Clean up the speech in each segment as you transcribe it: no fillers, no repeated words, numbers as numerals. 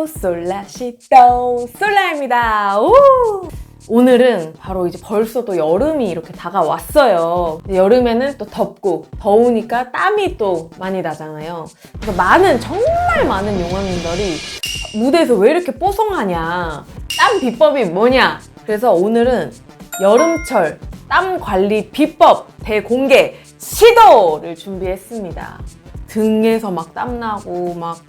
솔라시도 솔라입니다. 오! 오늘은 바로 이제 벌써 또 여름이 이렇게 다가왔어요. 여름에는 또 덥고 더우니까 땀이 또 많이 나잖아요. 그래서 정말 많은 용왕님들이 무대에서 왜 이렇게 뽀송하냐, 땀 비법이 뭐냐. 그래서 오늘은 여름철 땀 관리 비법 대공개 시도를 준비했습니다. 등에서 막 땀나고 막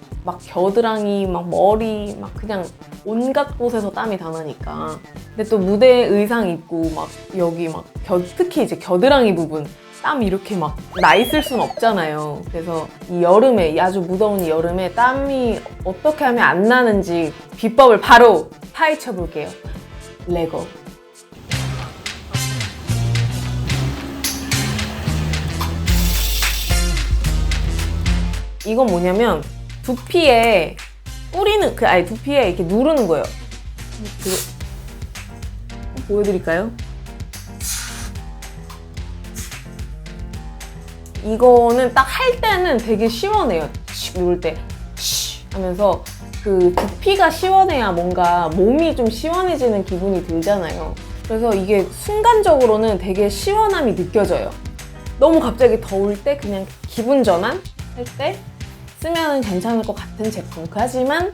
겨드랑이, 막 머리, 막 그냥 온갖 곳에서 땀이 다 나니까. 근데 또 무대 의상 입고 막 여기 막 특히 이제 겨드랑이 부분 땀 이렇게 막 나 있을 순 없잖아요. 그래서 이 여름에, 이 아주 무더운 이 여름에 땀이 어떻게 하면 안 나는지 비법을 바로 파헤쳐 볼게요. 레고. 이건 뭐냐면 두피에 뿌리는 두피에 이렇게 누르는 거예요. 보여드릴까요? 이거는 딱 할 때는 되게 시원해요. 누를 때 하면서 그 두피가 시원해야 뭔가 몸이 좀 시원해지는 기분이 들잖아요. 그래서 이게 순간적으로는 되게 시원함이 느껴져요. 너무 갑자기 더울 때 그냥 기분 전환 할 때 쓰면 괜찮을 것 같은 제품. 하지만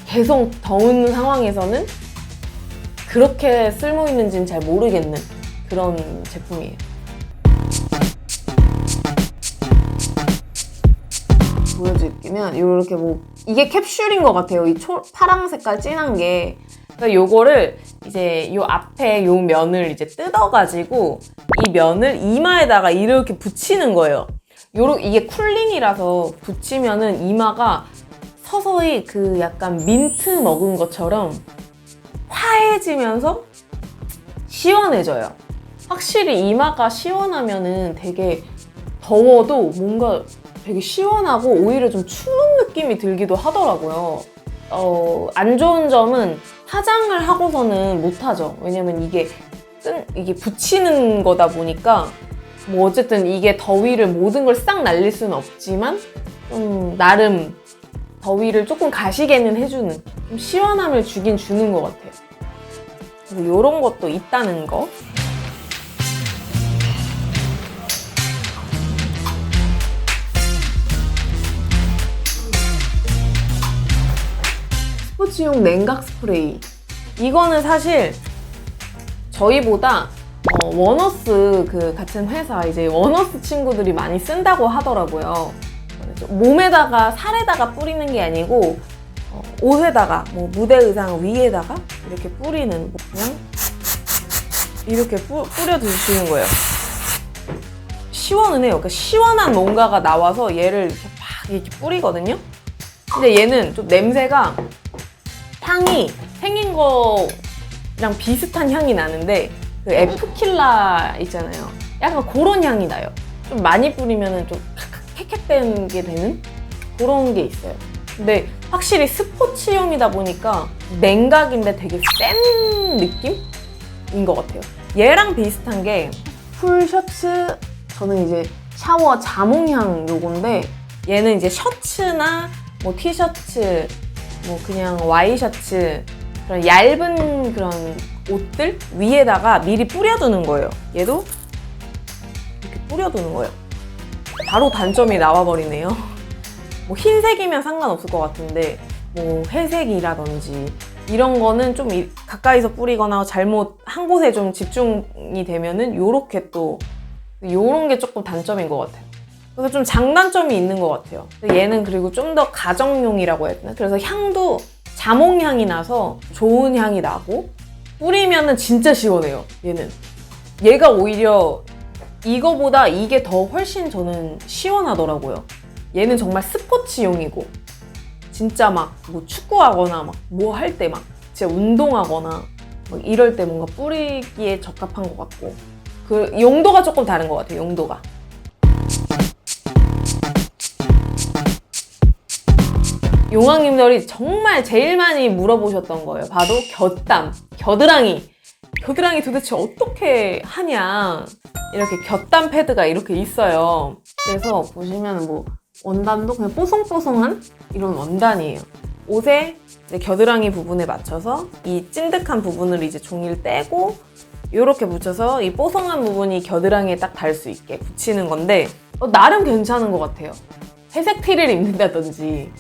계속 더운 상황에서는 그렇게 쓸모 있는지는 잘 모르겠는 그런 제품이에요. 보여드리면 이렇게 이게 캡슐인 것 같아요. 이 파랑 색깔 진한 게. 그러니까 요거를 이제 요 앞에 요 면을 이제 뜯어가지고 이 면을 이마에다가 이렇게 붙이는 거예요. 이게 쿨링이라서 붙이면은 이마가 서서히 그 약간 민트 먹은 것처럼 화해지면서 시원해져요. 확실히 이마가 시원하면은 되게 더워도 뭔가 되게 시원하고 오히려 좀 추운 느낌이 들기도 하더라고요. 안 좋은 점은 화장을 하고서는 못하죠. 왜냐면 이게 붙이는 거다 보니까 어쨌든 이게 더위를 모든 걸 싹 날릴 수는 없지만 나름 더위를 조금 가시게는 해주는, 좀 시원함을 주긴 주는 것 같아요. 그래서 이런 것도 있다는 거. 스포츠용 냉각 스프레이. 이거는 사실 저희보다 워너스 같은 회사, 이제 워너스 친구들이 많이 쓴다고 하더라고요. 몸에다가, 살에다가 뿌리는 게 아니고 옷에다가, 무대 의상 위에다가 이렇게 뿌리는, 그냥 이렇게 뿌려주시는 거예요. 시원은 해요. 그러니까 시원한 뭔가가 나와서 얘를 이렇게 막 이렇게 뿌리거든요. 근데 얘는 좀 냄새가, 향이 생긴 거랑 비슷한 향이 나는데 그 에프킬라 있잖아요. 약간 그런 향이 나요. 좀 많이 뿌리면은 좀 캑캑된 게 되는 그런 게 있어요. 근데 확실히 스포츠용이다 보니까 냉각인데 되게 센 느낌인 것 같아요. 얘랑 비슷한 게 풀 셔츠, 저는 이제 샤워 자몽향 요건데, 얘는 이제 셔츠나 티셔츠, 그냥 와이셔츠, 그런 얇은 그런 옷들 위에다가 미리 뿌려두는 거예요. 얘도 이렇게 뿌려두는 거예요. 바로 단점이 나와버리네요. 흰색이면 상관없을 것 같은데 회색이라든지 이런 거는 좀 가까이서 뿌리거나 잘못 한 곳에 좀 집중이 되면은 요런 게 조금 단점인 것 같아요. 그래서 좀 장단점이 있는 것 같아요. 얘는 그리고 좀 더 가정용이라고 해야 되나? 그래서 향도 자몽향이 나서 좋은 향이 나고, 뿌리면은 진짜 시원해요. 얘가 오히려 이거보다 이게 더 훨씬 저는 시원하더라고요. 얘는 정말 스포츠용이고, 진짜 축구하거나 할 때 진짜 운동하거나 이럴 때 뭔가 뿌리기에 적합한 것 같고, 그 용도가 조금 다른 것 같아요. 용도가. 용왕님들이 정말 제일 많이 물어보셨던 거예요. 바로 겨드랑이 도대체 어떻게 하냐. 이렇게 곁땀 패드가 이렇게 있어요. 그래서 보시면 원단도 그냥 뽀송뽀송한 이런 원단이에요. 옷의 이제 겨드랑이 부분에 맞춰서 이 찐득한 부분을 이제 종이를 떼고 이렇게 붙여서 이 뽀송한 부분이 겨드랑이에 딱 닿을 수 있게 붙이는 건데 나름 괜찮은 것 같아요. 회색 티를 입는다든지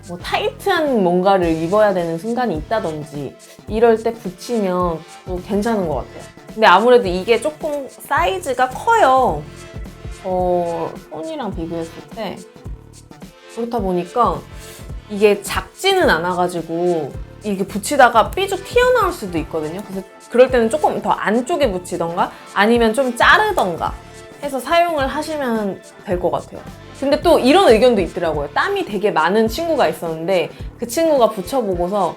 뭐 타이트한 뭔가를 입어야 되는 순간이 있다든지 이럴 때 붙이면 또 괜찮은 것 같아요. 근데 아무래도 이게 조금 사이즈가 커요. 손이랑 비교했을 때 그렇다 보니까 이게 작지는 않아가지고 이게 붙이다가 삐죽 튀어나올 수도 있거든요. 그래서 그럴 때는 조금 더 안쪽에 붙이던가 아니면 좀 자르던가 해서 사용을 하시면 될 것 같아요. 근데 또 이런 의견도 있더라고요. 땀이 되게 많은 친구가 있었는데 그 친구가 붙여보고서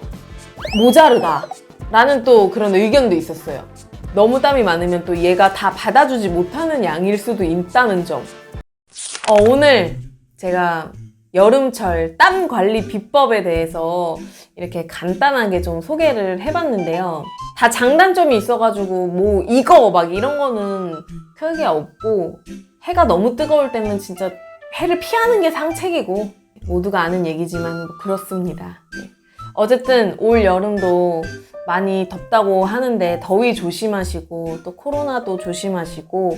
모자르다 라는 또 그런 의견도 있었어요. 너무 땀이 많으면 또 얘가 다 받아주지 못하는 양일 수도 있다는 점. 오늘 제가 여름철 땀 관리 비법에 대해서 이렇게 간단하게 좀 소개를 해봤는데요. 다 장단점이 있어가지고 뭐 이거 막 이런 거는 크게 없고 해가 너무 뜨거울 때는 진짜 해를 피하는 게 상책이고 모두가 아는 얘기지만 뭐 그렇습니다. 네. 어쨌든 올 여름도 많이 덥다고 하는데 더위 조심하시고 또 코로나도 조심하시고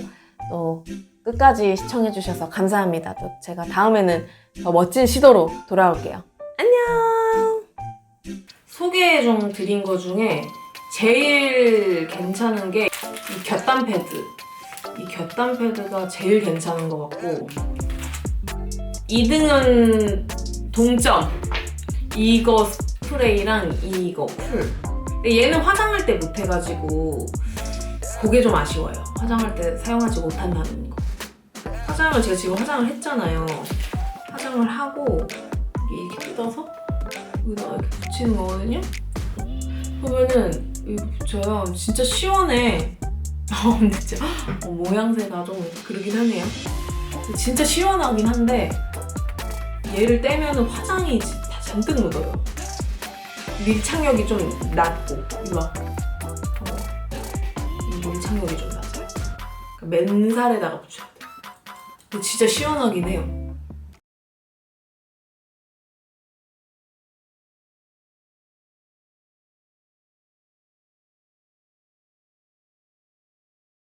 또 끝까지 시청해주셔서 감사합니다. 또 제가 다음에는 더 멋진 시도로 돌아올게요. 안녕! 소개 좀 드린 거 중에 제일 괜찮은 게 이 곁단 패드. 이 곁단 패드가 제일 괜찮은 것 같고 2등은 동점. 이거 스프레이랑 이거 풀. 근데 얘는 화장할 때 못해가지고 그게 좀 아쉬워요. 화장할 때 사용하지 못한다는 거. 화장을 제가 지금 화장을 했잖아요. 화장을 하고 이렇게 뜯어서 여기다가 이렇게 붙이는 거거든요. 그러면은 이렇게 붙여요. 진짜 시원해. 근데 진짜 모양새가 좀 그러긴 하네요. 진짜 시원하긴 한데 얘를 떼면은 화장이 다 잔뜩 묻어요. 밀착력이 좀 낮고 이거 봐. 밀착력이 좀 낮아요. 맨살에다가 붙여야 돼요. 근데 진짜 시원하긴 해요.